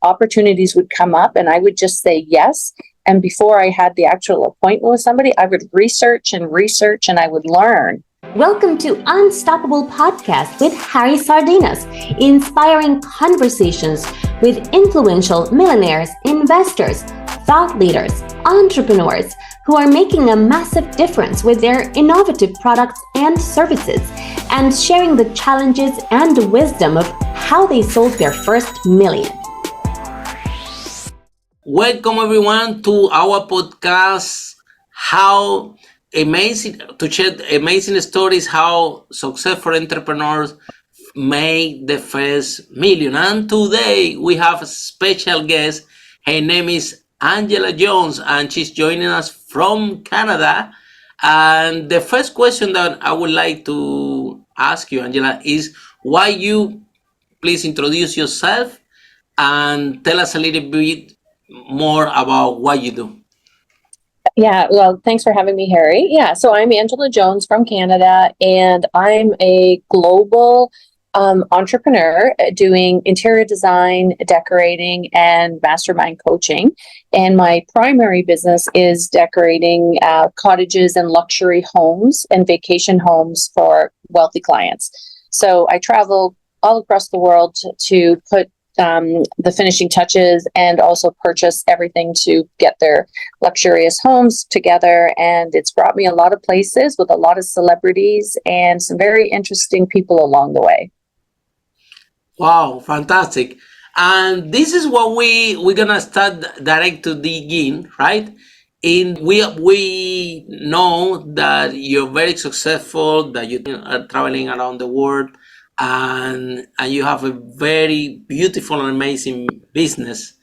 opportunities would come up and I would just say yes. And before I had the actual appointment with somebody, I would research and I would learn. Welcome to Unstoppable Podcast with Harry Sardinas, inspiring conversations with influential millionaires, investors, thought leaders, entrepreneurs who are making a massive difference with their innovative products and services, and sharing the challenges and wisdom of how they sold their first million. Welcome everyone to our podcast, how amazing to share amazing stories how successful entrepreneurs make the first million. And today we have a special guest. Her name is Angela Jones, and she's joining us from Canada. And the first question that I would like to ask you, Angela, is why you please introduce yourself and tell us a little bit more about what you do. Yeah, well, thanks for having me, Harry. Yeah, so I'm Angela Jones from Canada, and I'm a global entrepreneur doing interior design, decorating, and mastermind coaching. And my primary business is decorating cottages and luxury homes and vacation homes for wealthy clients. So I travel all across the world to put the finishing touches and also purchase everything to get their luxurious homes together. And it's brought me a lot of places with a lot of celebrities and some very interesting people along the way. Wow, fantastic. And this is what we're gonna start direct to dig in, right? We know that you're very successful, that you are traveling around the world, and you have a very beautiful and amazing business.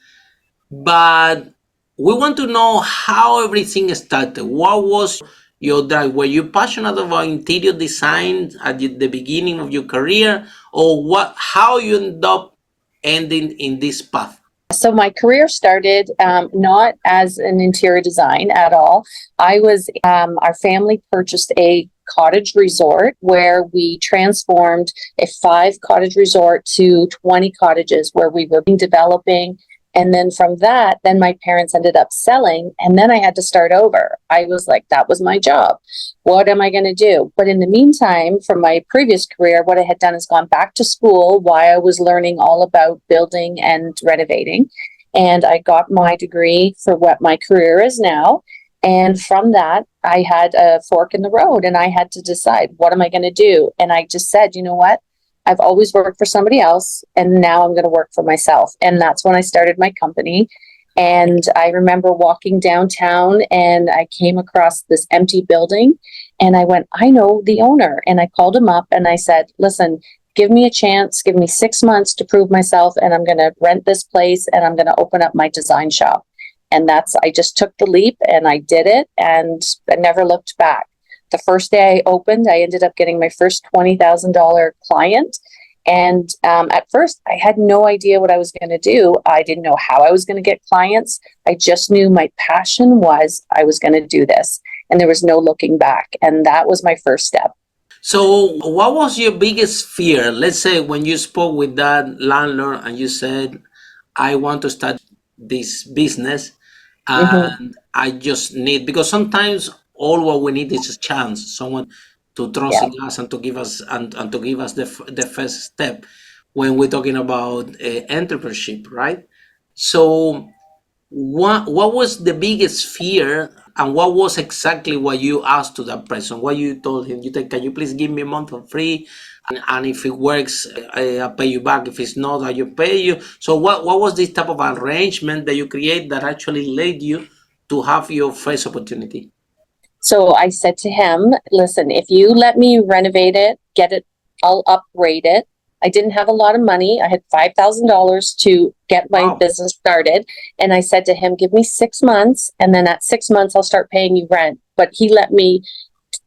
But we want to know how everything started. What was your drive? Were you passionate about interior design at the beginning of your career, or how you end up ending in this path? So my career started not as an interior design at all. Our family purchased a cottage resort where we transformed a 5-cottage resort to 20 cottages where we were developing. And then from that, then my parents ended up selling, and then I had to start over. I was like, that was my job. What am I going to do? But in the meantime, from my previous career, what I had done is gone back to school while I was learning all about building and renovating. And I got my degree for what my career is now. And from that, I had a fork in the road and I had to decide, what am I going to do? And I just said, you know what? I've always worked for somebody else, and now I'm going to work for myself. And that's when I started my company. And I remember walking downtown and I came across this empty building and I went, I know the owner. And I called him up and I said, listen, give me a chance, give me 6 months to prove myself, and I'm going to rent this place and I'm going to open up my design shop. And I just took the leap and I did it, and I never looked back. The first day I opened, I ended up getting my first $20,000 client. And at first, I had no idea what I was going to do. I didn't know how I was going to get clients. I just knew my passion was I was going to do this. And there was no looking back. And that was my first step. So what was your biggest fear? Let's say when you spoke with that landlord and you said, I want to start this business and I just need, because sometimes all what we need is a chance, someone to trust in us and to give us the first step when we're talking about entrepreneurship, right? So what was the biggest fear, and what was exactly what you asked to that person? What you told him? You said, can you please give me a month for free? And if it works, I'll pay you back. If it's not, I'll pay you. So what was this type of arrangement that you create that actually led you to have your first opportunity? So I said to him, listen, if you let me renovate it, get it, I'll upgrade it. I didn't have a lot of money. I had $5,000 to get my business started. And I said to him, give me 6 months. And then at 6 months, I'll start paying you rent. But he let me,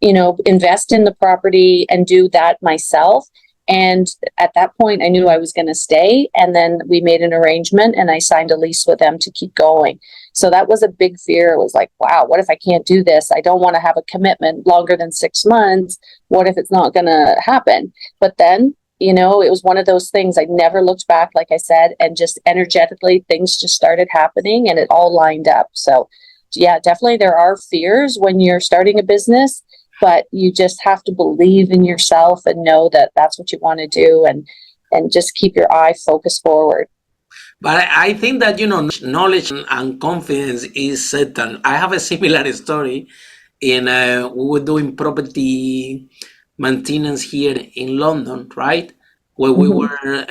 invest in the property and do that myself. And at that point, I knew I was going to stay. And then we made an arrangement and I signed a lease with them to keep going. So that was a big fear. It was like, wow, what if I can't do this? I don't want to have a commitment longer than 6 months. What if it's not going to happen? But then it was one of those things. I never looked back, like I said, and just energetically things just started happening and it all lined up. So yeah, definitely there are fears when you're starting a business, but you just have to believe in yourself and know that that's what you want to do, and just keep your eye focused forward. But I think that, knowledge and confidence is certain. I have a similar story. We were doing property maintenance here in London, right? Where we Mhm. were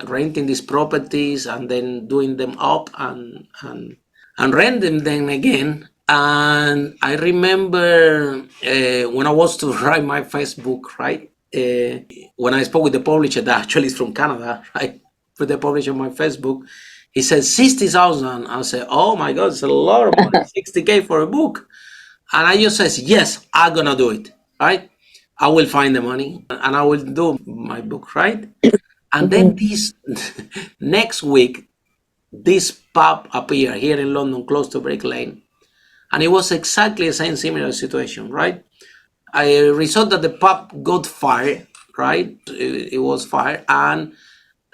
renting these properties and then doing them up and renting them again. And I remember when I was to write my first book, right? When I spoke with the publisher, that actually is from Canada, right? With the publisher on my Facebook, he said 60,000. I said, oh my God, it's a lot of money, 60K for a book. And I just says, yes, I'm gonna do it, right? I will find the money and I will do my book, right? And then Mhm. this next week, this pub appeared here in London, close to Brick Lane, and it was exactly the same similar situation, right? I result that the pub got fired, right? It was fired, and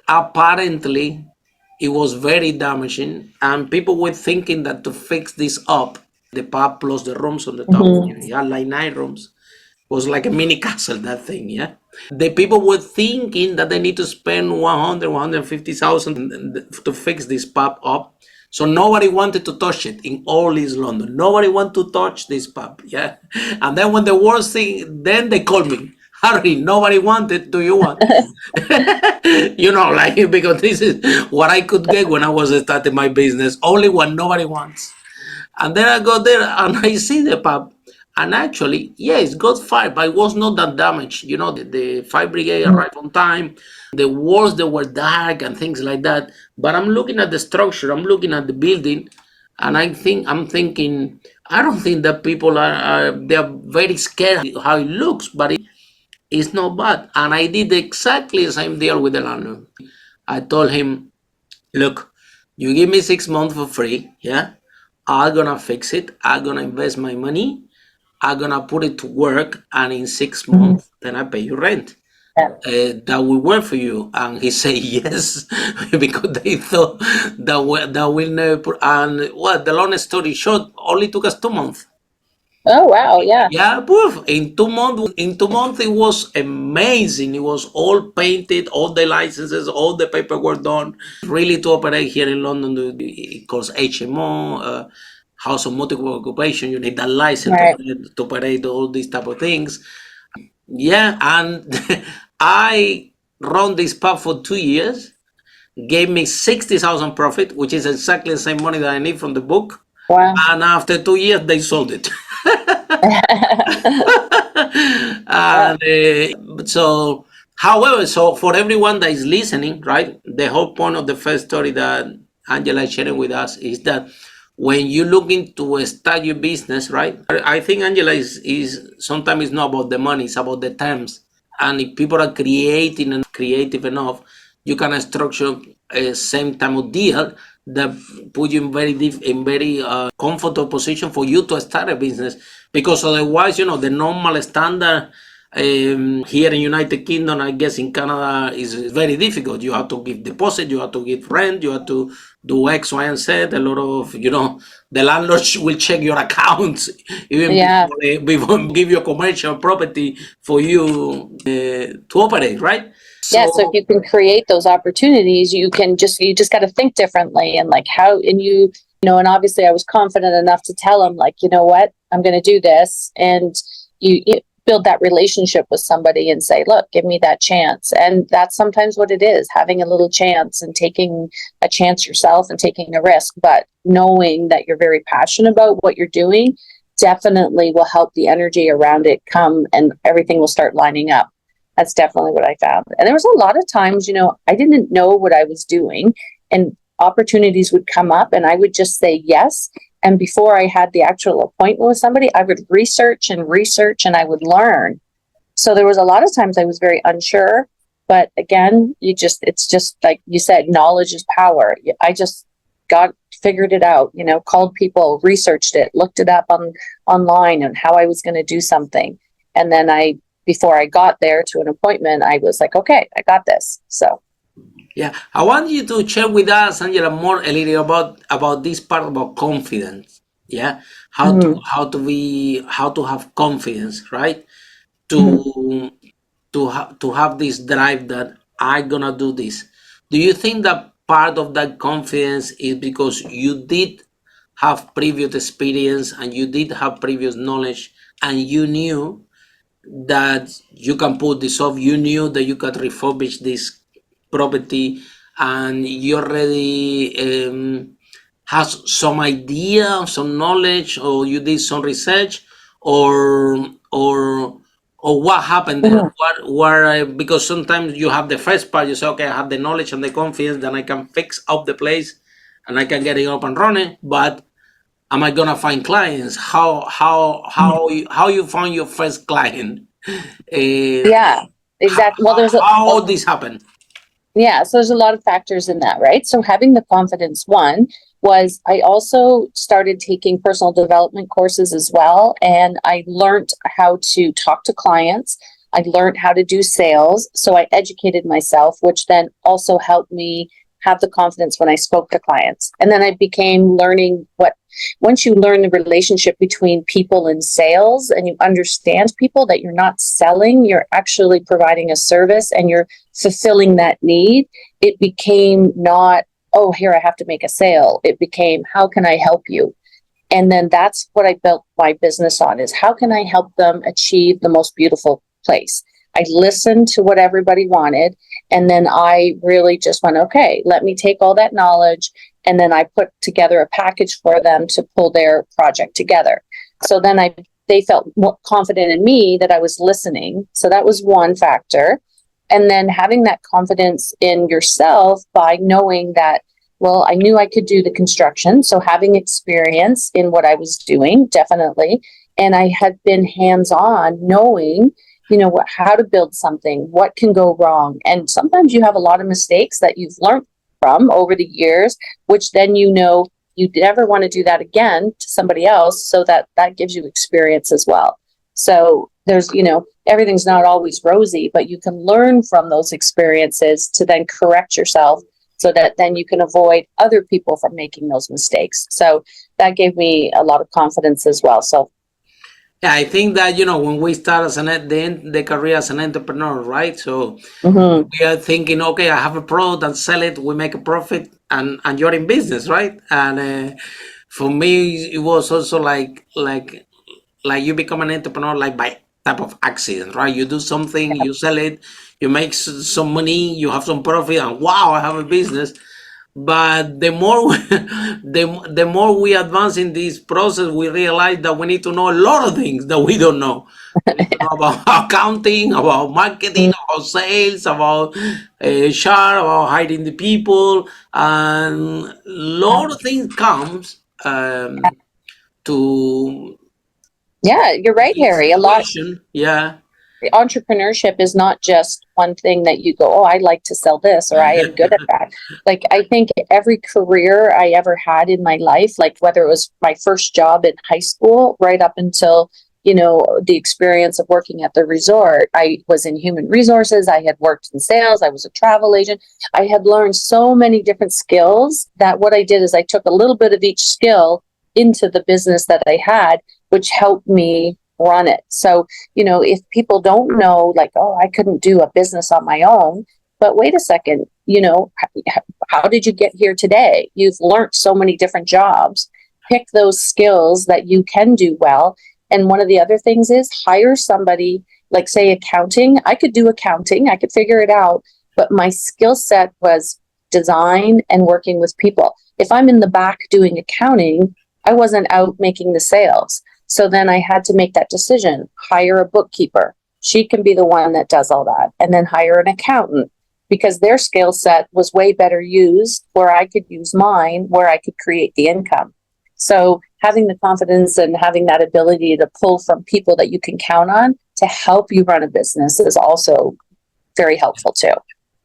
apparently it was very damaging, and people were thinking that to fix this up, the pub plus the rooms on the top, Mhm. you had like 9 rooms, was like a mini castle, that thing, yeah. The people were thinking that they need to spend 150,000 to fix this pub up. So nobody wanted to touch it in all East London. Nobody wanted to touch this pub, yeah. And then when the worst thing, then they called me, Harry, nobody wanted, do you want? Like, because this is what I could get when I was starting my business, only what nobody wants. And then I go there and I see the pub. And actually, yeah, it got fire, but it was not that damaged. The fire brigade arrived on time. The walls, they were dark and things like that. But I'm looking at the structure, I'm looking at the building, and I'm thinking, I don't think that people they're very scared how it looks, but it's not bad. And I did exactly the same deal with the landlord. I told him, look, you give me 6 months for free, yeah? I'm gonna fix it. I'm gonna invest my money. I'm gonna put it to work, and in six Mhm. months, then I pay you rent. Yeah. That will work for you. And he said yes, because they thought that will never put. And well, the long story short, only took us 2 months. Oh wow, yeah. Yeah, poof. In 2 months, it was amazing. It was all painted, all the licenses, all the paperwork done. Really, to operate here in London, it calls HMO, House of Multiple Occupation. You need that license Right. to operate all these type of things. Yeah, and I run this pub for 2 years. Gave me 60,000 profit, which is exactly the same money that I need from the book. Wow. And after 2 years, they sold it. Wow. And so, however, so for everyone that is listening, right, the whole point of the first story that Angela is sharing with us is that when you're looking to start your business, right, I think Angela is sometimes it's not about the money, it's about the terms. And if people are creating and creative enough, you can structure a same type of deal that put you in very comfortable position for you to start a business. Because otherwise, the normal standard here in United Kingdom, I guess in Canada, is very difficult. You have to give deposit, you have to give rent, you have to do X, Y, and Z. A lot of, the landlord will check your accounts even Yeah. before give you a commercial property for you to operate, right? Yeah, so if So you can create those opportunities, you just got to think differently, and like how, and and obviously I was confident enough to tell him, like, you know what, I'm going to do this. And you build that relationship with somebody and say, look, give me that chance. And that's sometimes what it is, having a little chance and taking a chance yourself and taking a risk, but knowing that you're very passionate about what you're doing definitely will help the energy around it come, and everything will start lining up. That's definitely what I found. And there was a lot of times, I didn't know what I was doing, and opportunities would come up and I would just say yes. And before I had the actual appointment with somebody, I would research and I would learn. So there was a lot of times I was very unsure, but again, it's just like you said, knowledge is power. I just figured it out, called people, researched it, looked it up online and how I was going to do something. And then I before I got there to an appointment, I was like, okay, I got this. So. Yeah, I want you to share with us, Angela, more a little about this part about confidence. Yeah, Mhm. how to have confidence, right? Mhm. To to have this drive that I'm gonna do this. Do you think that part of that confidence is because you did have previous experience and you did have previous knowledge and you knew that you can put this off, you knew that you could refurbish this property, and you already has some idea, some knowledge, or you did some research, or or or what happened there? Mhm. What because sometimes you have the first part, you say, okay, I have the knowledge and the confidence, then I can fix up the place and I can get it up and running, but am I gonna find clients? How you found your first client? Yeah, exactly. Well, How this happened? yeah, so there's a lot of factors in that, right? So having the confidence, one was I also started taking personal development courses as well. And I learned how to talk to clients. I learned how to do sales. So I educated myself, which then also helped me have the confidence when I spoke to clients. And then I became learning once you learn the relationship between people and sales and you understand people, that you're not selling, you're actually providing a service and you're fulfilling that need. It became not, oh, here, I have to make a sale. It became, how can I help you? And then that's what I built my business on, is how can I help them achieve the most beautiful place? I listened to what everybody wanted. And then I really just went, okay, let me take all that knowledge. And then I put together a package for them to pull their project together. So then they felt more confident in me that I was listening. So that was one factor. And then having that confidence in yourself by knowing that, well, I knew I could do the construction. So having experience in what I was doing, definitely. And I had been hands-on, knowing, how to build something, what can go wrong. And sometimes you have a lot of mistakes that you've learned from over the years, which then you never want to do that again to somebody else. So that gives you experience as well. So there's, everything's not always rosy, but you can learn from those experiences to then correct yourself so that then you can avoid other people from making those mistakes. So that gave me a lot of confidence as well. So yeah, I think that when we start as the career as an entrepreneur, right? So mhm. we are thinking, okay, I have a product and sell it, we make a profit, and you're in business, right? And for me, it was also like you become an entrepreneur like by type of accident, right? You do something, you sell it, you make some money, you have some profit, and wow, I have a business. But the more the more we advance in this process, we realize that we need to know a lot of things that we don't know. We need to know about accounting, about marketing, about sales, about HR, about hiring the people, and a lot of things comes to Yeah, you're right, this Harry. equation. Yeah. Entrepreneurship is not just one thing that you go, oh, I like to sell this, or I am good at that. Like, I think every career I ever had in my life, like whether it was my first job in high school, right up until, the experience of working at the resort, I was in human resources. I had worked in sales. I was a travel agent. I had learned so many different skills that what I did is I took a little bit of each skill into the business that I had, which helped me run it. So, if people don't know, like, oh, I couldn't do a business on my own, but wait a second, how did you get here today? You've learned so many different jobs. Pick those skills that you can do well. And one of the other things is hire somebody, like say accounting. I could do accounting, I could figure it out, but my skill set was design and working with people. If I'm in the back doing accounting, I wasn't out making the sales. So then I had to make that decision, hire a bookkeeper. She can be the one that does all that. And then hire an accountant, because their skill set was way better used where I could use mine, where I could create the income. So having the confidence and having that ability to pull from people that you can count on to help you run a business is also very helpful too.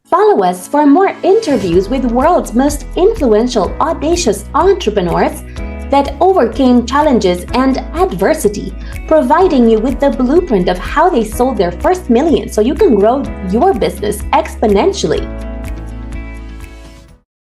Follow us for more interviews with world's most influential, audacious entrepreneurs that overcame challenges and adversity, providing you with the blueprint of how they sold their first million so you can grow your business exponentially.